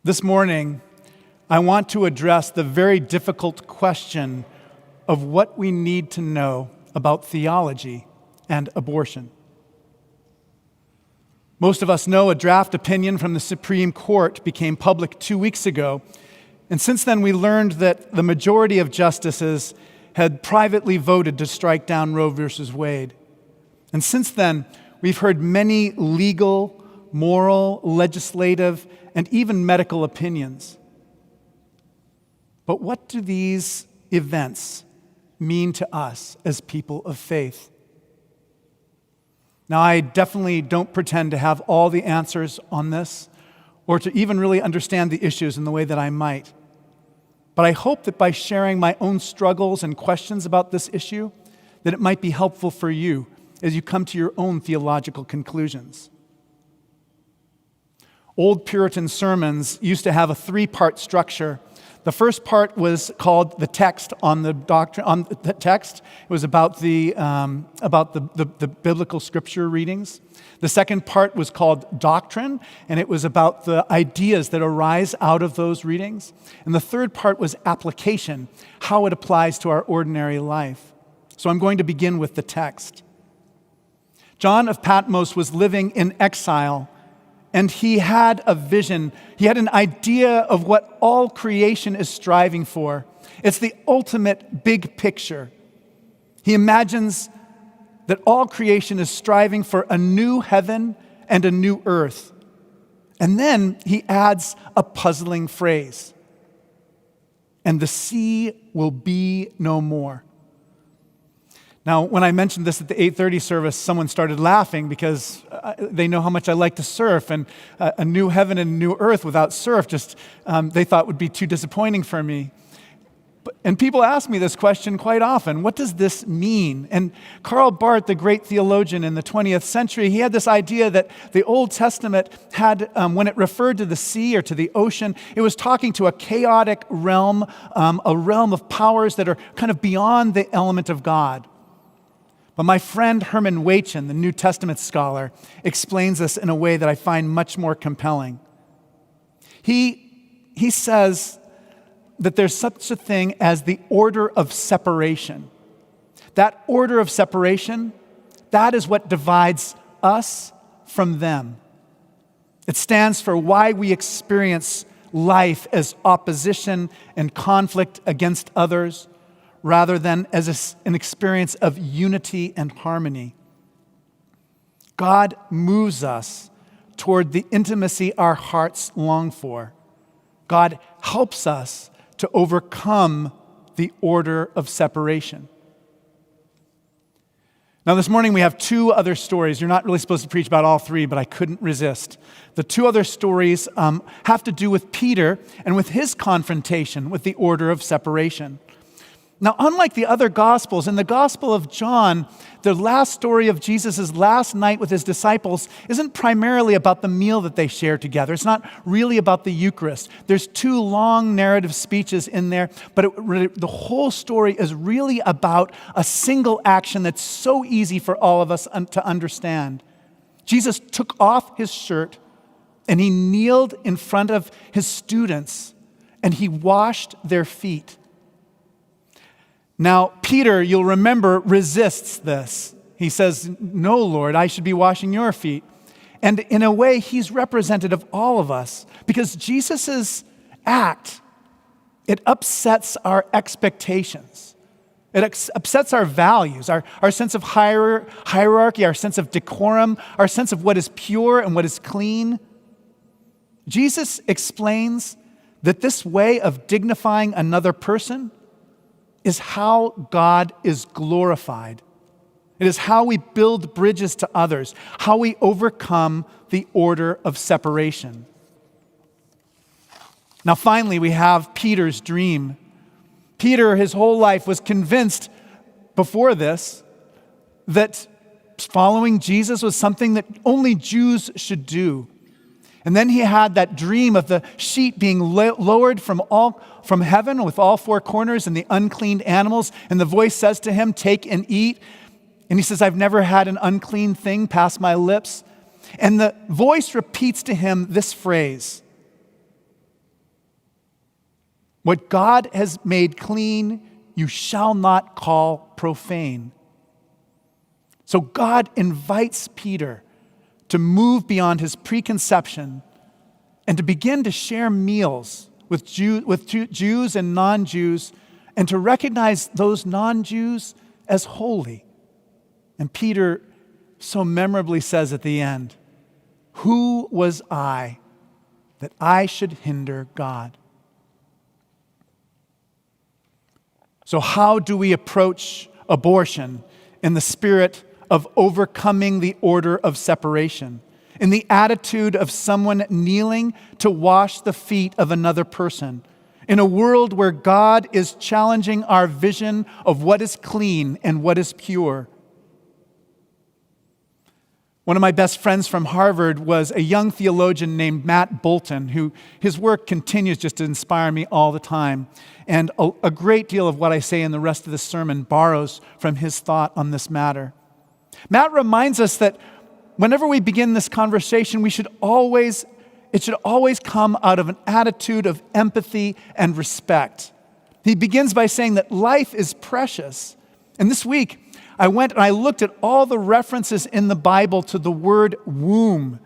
This morning, I want to address the very difficult question of what we need to know about theology and abortion. Most of us know a draft opinion from the Supreme Court became public 2 weeks ago, and since then we learned that the majority of justices had privately voted to strike down Roe v. Wade. And since then, we've heard many legal, moral, legislative, and even medical opinions. But what do these events mean to us as people of faith? Now, I definitely don't pretend to have all the answers on this or to even really understand the issues in the way that I might. But I hope that by sharing my own struggles and questions about this issue, that it might be helpful for you as you come to your own theological conclusions. Old Puritan sermons used to have a 3-part structure. The first part was called the text on the doctrine. On the text, it was about the biblical scripture readings. The second part was called doctrine, and it was about the ideas that arise out of those readings. And the third part was application, how it applies to our ordinary life. So I'm going to begin with the text. John of Patmos was living in exile, and he had a vision. He had an idea of what all creation is striving for. It's the ultimate big picture. He imagines that all creation is striving for a new heaven and a new earth. And then he adds a puzzling phrase. And the sea will be no more. Now, when I mentioned this at the 8:30 service, someone started laughing because they know how much I like to surf, and a new heaven and a new earth without surf just they thought would be too disappointing for me. And people ask me this question quite often: what does this mean? And Karl Barth, the great theologian in the 20th century, he had this idea that the Old Testament had, when it referred to the sea or to the ocean, it was talking to a chaotic realm, a realm of powers that are kind of beyond the element of God. But my friend Herman Waitchen, the New Testament scholar, explains this in a way that I find much more compelling. He says that there's such a thing as the order of separation. That order of separation, that is what divides us from them. It stands for why we experience life as opposition and conflict against others, rather than as an experience of unity and harmony. God moves us toward the intimacy our hearts long for. God helps us to overcome the order of separation. Now, this morning we have 2 other stories. You're not really supposed to preach about all 3, but I couldn't resist. The 2 other stories have to do with Peter and with his confrontation with the order of separation. Now, unlike the other Gospels, in the Gospel of John, the last story of Jesus' last night with his disciples isn't primarily about the meal that they share together. It's not really about the Eucharist. There's 2 long narrative speeches in there, but the whole story is really about a single action that's so easy for all of us to understand. Jesus took off his shirt and he kneeled in front of his students and he washed their feet. Now, Peter, you'll remember, resists this. He says, "No, Lord, I should be washing your feet." And in a way, he's representative of all of us because Jesus' act, it upsets our expectations. It upsets our values, our sense of hierarchy, our sense of decorum, our sense of what is pure and what is clean. Jesus explains that this way of dignifying another person is how God is glorified. It is how we build bridges to others, how we overcome the order of separation. Now, finally, we have Peter's dream. Peter, his whole life, was convinced before this that following Jesus was something that only Jews should do. And then he had that dream of the sheet being lowered from heaven with all 4 corners and the unclean animals. And the voice says to him, "Take and eat." And he says, "I've never had an unclean thing pass my lips." And the voice repeats to him this phrase, What God has made clean, you shall not call profane. So God invites Peter to move beyond his preconception and to begin to share meals with Jews and non-Jews, and to recognize those non-Jews as holy. And Peter so memorably says at the end, "Who was I that I should hinder God?" So how do we approach abortion in the spirit of overcoming the order of separation, in the attitude of someone kneeling to wash the feet of another person, in a world where God is challenging our vision of what is clean and what is pure? One of my best friends from Harvard was a young theologian named Matt Boulton, who his work continues just to inspire me all the time. And a great deal of what I say in the rest of the sermon borrows from his thought on this matter. Matt reminds us that whenever we begin this conversation, it should always come out of an attitude of empathy and respect. He begins by saying that life is precious. And this week, I went and I looked at all the references in the Bible to the word womb.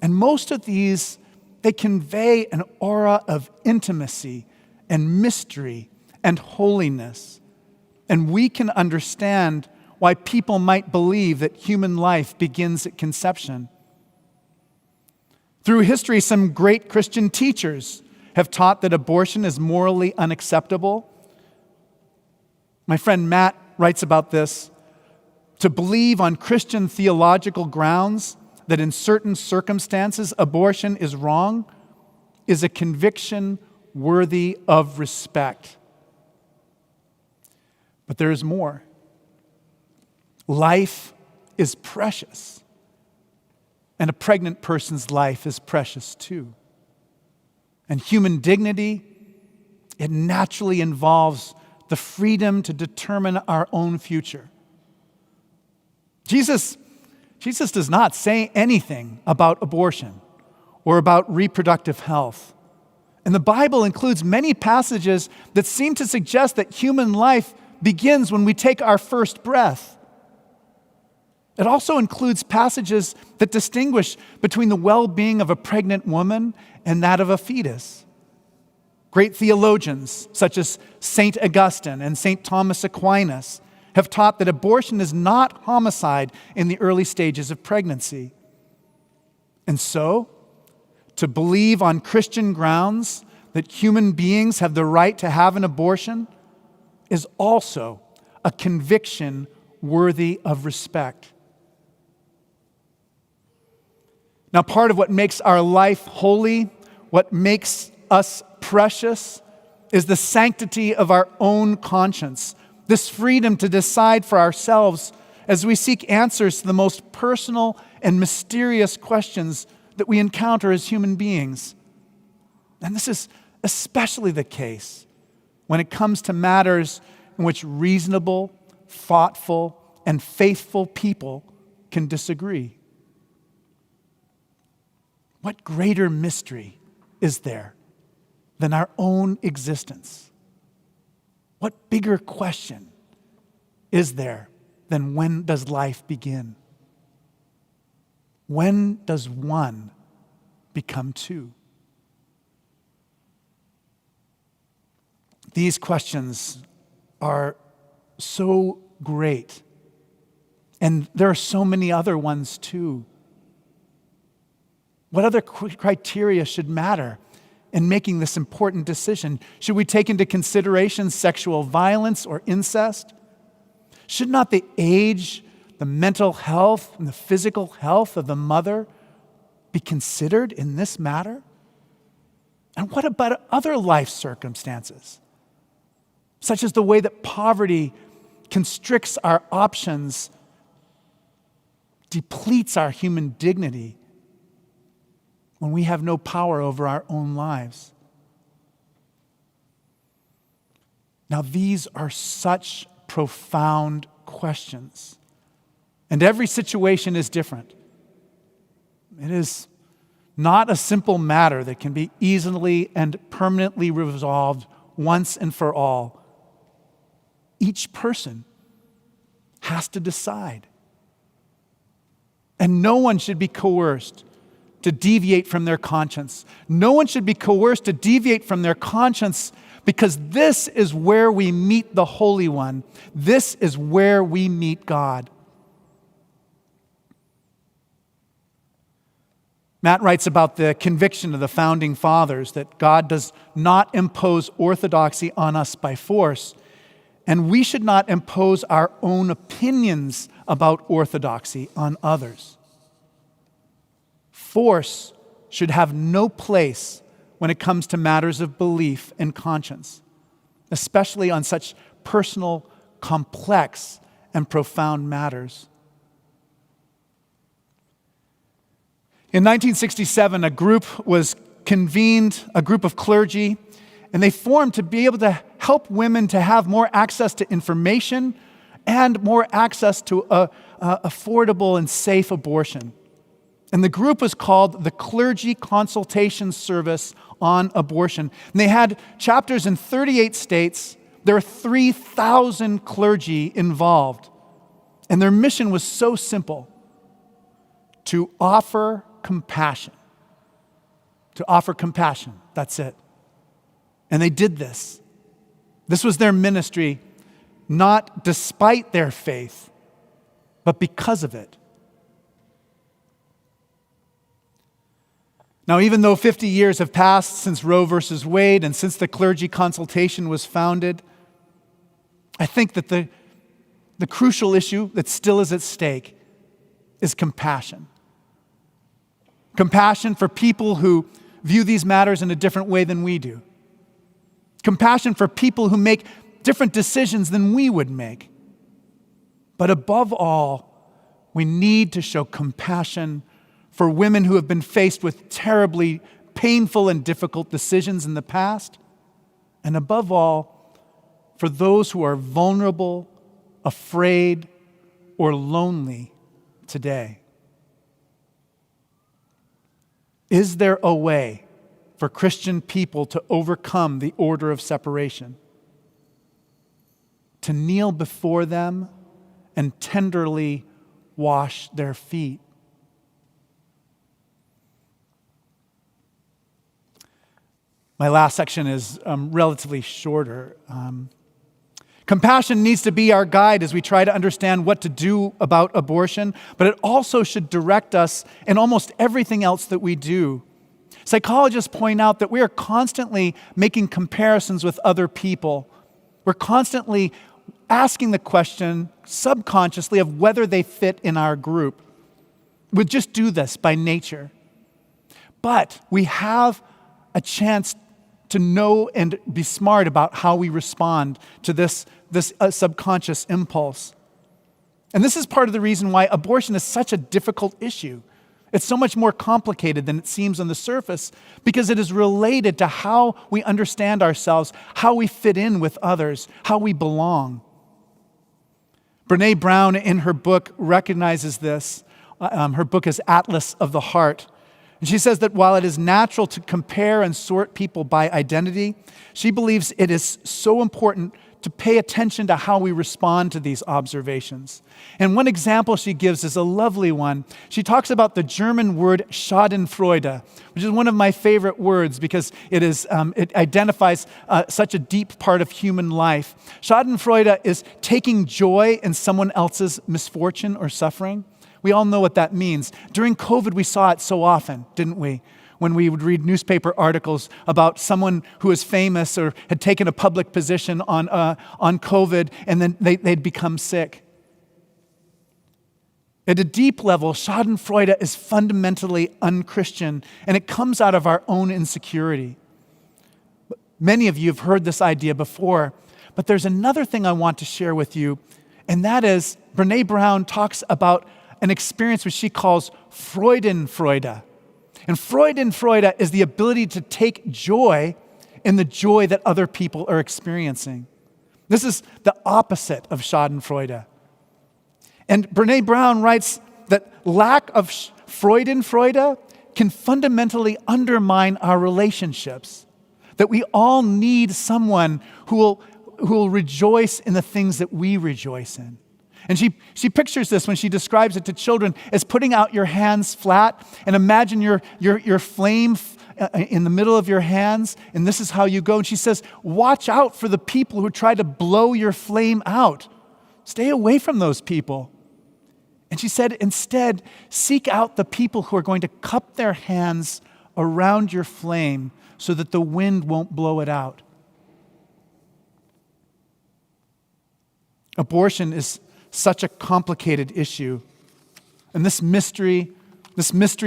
And most of these, they convey an aura of intimacy and mystery and holiness. And we can understand why people might believe that human life begins at conception. Through history, some great Christian teachers have taught that abortion is morally unacceptable. My friend Matt writes about this. To believe on Christian theological grounds that in certain circumstances abortion is wrong is a conviction worthy of respect. But there is more. Life is precious, and a pregnant person's life is precious too. And human dignity, it naturally involves the freedom to determine our own future. Jesus does not say anything about abortion or about reproductive health. And the Bible includes many passages that seem to suggest that human life begins when we take our first breath. It also includes passages that distinguish between the well-being of a pregnant woman and that of a fetus. Great theologians such as St. Augustine and St. Thomas Aquinas have taught that abortion is not homicide in the early stages of pregnancy. And so, to believe on Christian grounds that human beings have the right to have an abortion is also a conviction worthy of respect. Now, part of what makes our life holy, what makes us precious, is the sanctity of our own conscience, this freedom to decide for ourselves as we seek answers to the most personal and mysterious questions that we encounter as human beings. And this is especially the case when it comes to matters in which reasonable, thoughtful, and faithful people can disagree. What greater mystery is there than our own existence? What bigger question is there than when does life begin? When does one become two? These questions are so great, and there are so many other ones too. What other criteria should matter in making this important decision? Should we take into consideration sexual violence or incest? Should not the age, the mental health, and the physical health of the mother be considered in this matter? And what about other life circumstances, such as the way that poverty constricts our options, depletes our human dignity, when we have no power over our own lives? Now, these are such profound questions, and every situation is different. It is not a simple matter that can be easily and permanently resolved once and for all. Each person has to decide. And no one should be coerced to deviate from their conscience. No one should be coerced to deviate from their conscience, because this is where we meet the Holy One. This is where we meet God. Matt writes about the conviction of the founding fathers that God does not impose orthodoxy on us by force, and we should not impose our own opinions about orthodoxy on others. Force should have no place when it comes to matters of belief and conscience, especially on such personal, complex, and profound matters. In 1967, a group was convened, a group of clergy, and they formed to be able to help women to have more access to information and more access to affordable and safe abortion. And the group was called the Clergy Consultation Service on Abortion. And they had chapters in 38 states. There are 3,000 clergy involved. And their mission was so simple: to offer compassion. To offer compassion. That's it. And they did this. This was their ministry, not despite their faith, but because of it. Now, even though 50 years have passed since Roe versus Wade and since the clergy consultation was founded, I think that the crucial issue that still is at stake is compassion. Compassion for people who view these matters in a different way than we do. Compassion for people who make different decisions than we would make. But above all, we need to show compassion for women who have been faced with terribly painful and difficult decisions in the past. And above all, for those who are vulnerable, afraid, or lonely today. Is there a way for Christian people to overcome the order of separation? To kneel before them and tenderly wash their feet? My last section is relatively shorter. Compassion needs to be our guide as we try to understand what to do about abortion, but it also should direct us in almost everything else that we do. Psychologists point out that we are constantly making comparisons with other people. We're constantly asking the question subconsciously of whether they fit in our group. We just do this by nature. But we have a chance to know and be smart about how we respond to this subconscious impulse. And this is part of the reason why abortion is such a difficult issue. It's so much more complicated than it seems on the surface, because it is related to how we understand ourselves, how we fit in with others, how we belong. Brene Brown, in her book, recognizes this. Her book is Atlas of the Heart. And she says that while it is natural to compare and sort people by identity, she believes it is so important to pay attention to how we respond to these observations. And one example she gives is a lovely one. She talks about the German word Schadenfreude, which is one of my favorite words because it identifies such a deep part of human life. Schadenfreude is taking joy in someone else's misfortune or suffering. We all know what that means. During COVID, we saw it so often, didn't we? When we would read newspaper articles about someone who was famous or had taken a public position on COVID, and then they'd become sick. At a deep level, Schadenfreude is fundamentally unchristian, and it comes out of our own insecurity. Many of you have heard this idea before, but there's another thing I want to share with you, and that is Brene Brown talks about an experience which she calls Freudenfreude. And Freudenfreude is the ability to take joy in the joy that other people are experiencing. This is the opposite of Schadenfreude. And Brene Brown writes that lack of Freudenfreude can fundamentally undermine our relationships. That we all need someone who will rejoice in the things that we rejoice in. And she pictures this when she describes it to children as putting out your hands flat, and imagine your flame in the middle of your hands, and this is how you go. And she says, watch out for the people who try to blow your flame out. Stay away from those people. And she said, instead, seek out the people who are going to cup their hands around your flame so that the wind won't blow it out. Abortion is such a complicated issue. And this mystery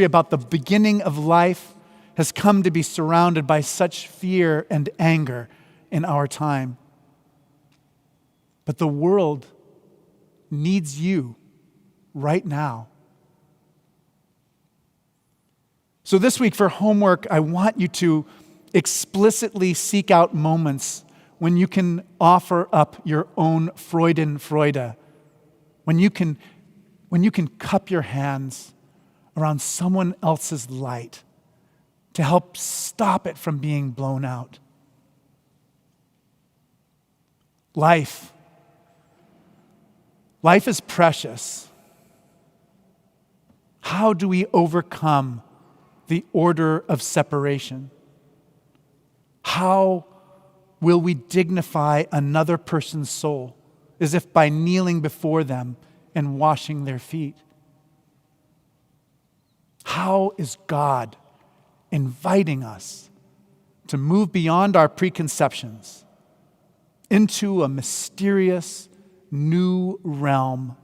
about the beginning of life has come to be surrounded by such fear and anger in our time. But the world needs you right now. So this week for homework, I want you to explicitly seek out moments when you can offer up your own Freude, when you can cup your hands around someone else's light to help stop it from being blown out. Life is precious. How do we overcome the order of separation? How will we dignify another person's soul as if by kneeling before them and washing their feet? How is God inviting us to move beyond our preconceptions into a mysterious new realm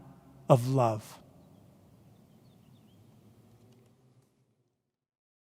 of love?